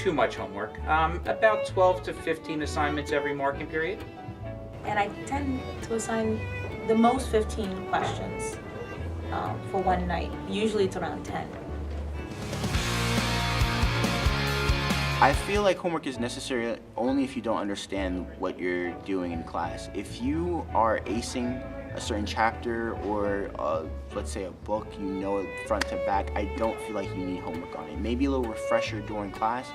too much homework. About 12 to 15 assignments every marking period. And I tend to assign the most 15 questions for one night. Usually it's around 10. I feel like homework is necessary only if you don't understand what you're doing in class. If you are acing a certain chapter or let's say a book, you know it front to back, I don't feel like you need homework on it. Maybe a little refresher during class,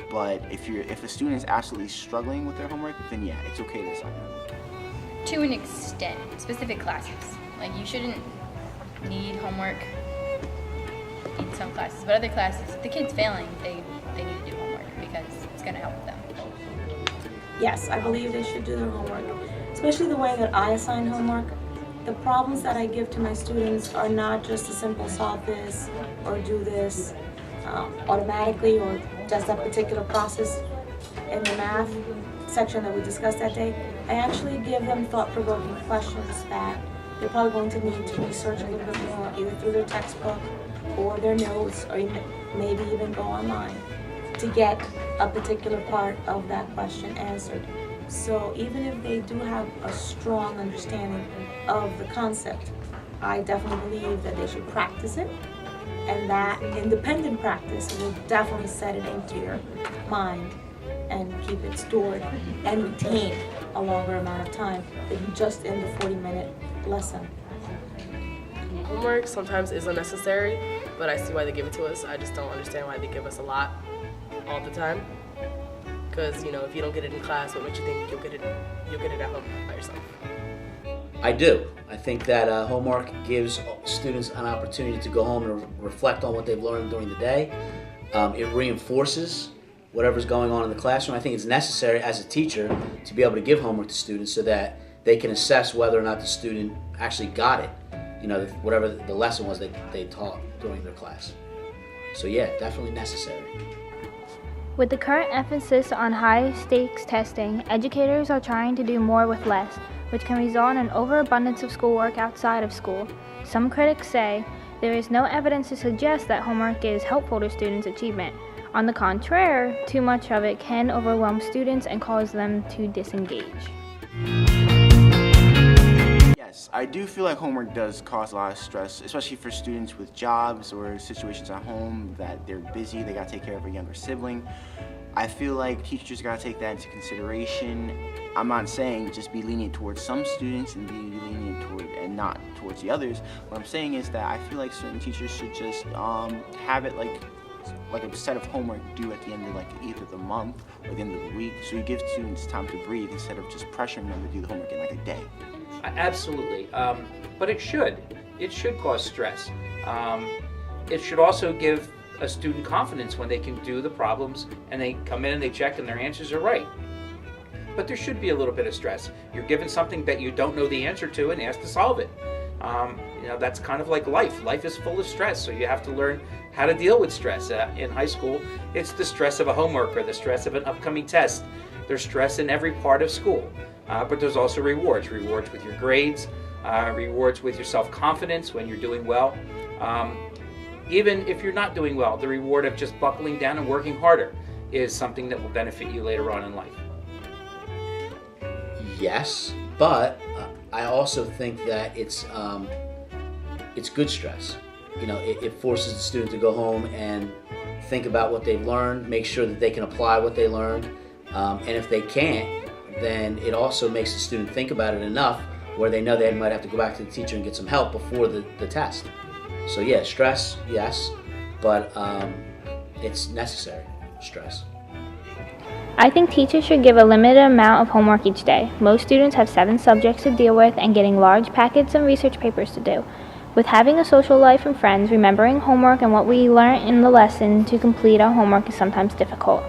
but if a student is absolutely struggling with their homework, then yeah, it's okay to assign homework. To an extent, specific classes. Like, you shouldn't need homework in some classes, but other classes, if the kid's failing, they need to do homework because it's going to help them. Yes, I believe they should do their homework, especially the way that I assign homework. The problems that I give to my students are not just a simple solve this or do this automatically or just that particular process in the math section that we discussed that day. I actually give them thought-provoking questions that they're probably going to need to research a little bit more, either through their textbook or their notes, or maybe even go online to get a particular part of that question answered. So even if they do have a strong understanding of the concept, I definitely believe that they should practice it, and that independent practice will definitely set it into your mind and keep it stored and retained a longer amount of time than just in the 40-minute lesson. Homework sometimes is unnecessary, but I see why they give it to us. I just don't understand why they give us a lot all the time. Because, you know, if you don't get it in class, what makes you think you'll get it at home by yourself? I do. I think that homework gives students an opportunity to go home and reflect on what they've learned during the day. It reinforces whatever's going on in the classroom. I think it's necessary as a teacher to be able to give homework to students so that they can assess whether or not the student actually got it, you know, whatever the lesson was they taught during their class. So yeah, definitely necessary. With the current emphasis on high-stakes testing, educators are trying to do more with less, which can result in an overabundance of schoolwork outside of school. Some critics say there is no evidence to suggest that homework is helpful to students' achievement. On the contrary, too much of it can overwhelm students and cause them to disengage. Yes, I do feel like homework does cause a lot of stress, especially for students with jobs or situations at home that they're busy, they gotta take care of a younger sibling. I feel like teachers gotta take that into consideration. I'm not saying just be lenient towards some students and be lenient toward and not towards the others. What I'm saying is that I feel like certain teachers should just have it like a set of homework due at the end of like either the month or the end of the week, so you give students time to breathe instead of just pressuring them to do the homework in like a day. Absolutely, but it should cause stress. It should also give a student confidence when they can do the problems and they come in and they check and their answers are right. But there should be a little bit of stress. You're given something that you don't know the answer to and asked to solve it. You know, that's kind of like life. Life is full of stress, so you have to learn how to deal with stress. In high school, it's the stress of a homework or the stress of an upcoming test. There's stress in every part of school, but there's also rewards with your grades, rewards with your self-confidence when you're doing well. Even if you're not doing well, the reward of just buckling down and working harder is something that will benefit you later on in life. Yes, but I also think that it's good stress. You know, it forces the student to go home and think about what they've learned, make sure that they can apply what they learned, and if they can't, then it also makes the student think about it enough where they know they might have to go back to the teacher and get some help before the test. So yeah, stress, yes, but it's necessary, stress. I think teachers should give a limited amount of homework each day. Most students have 7 subjects to deal with and getting large packets and research papers to do. With having a social life and friends, remembering homework and what we learn in the lesson to complete our homework is sometimes difficult.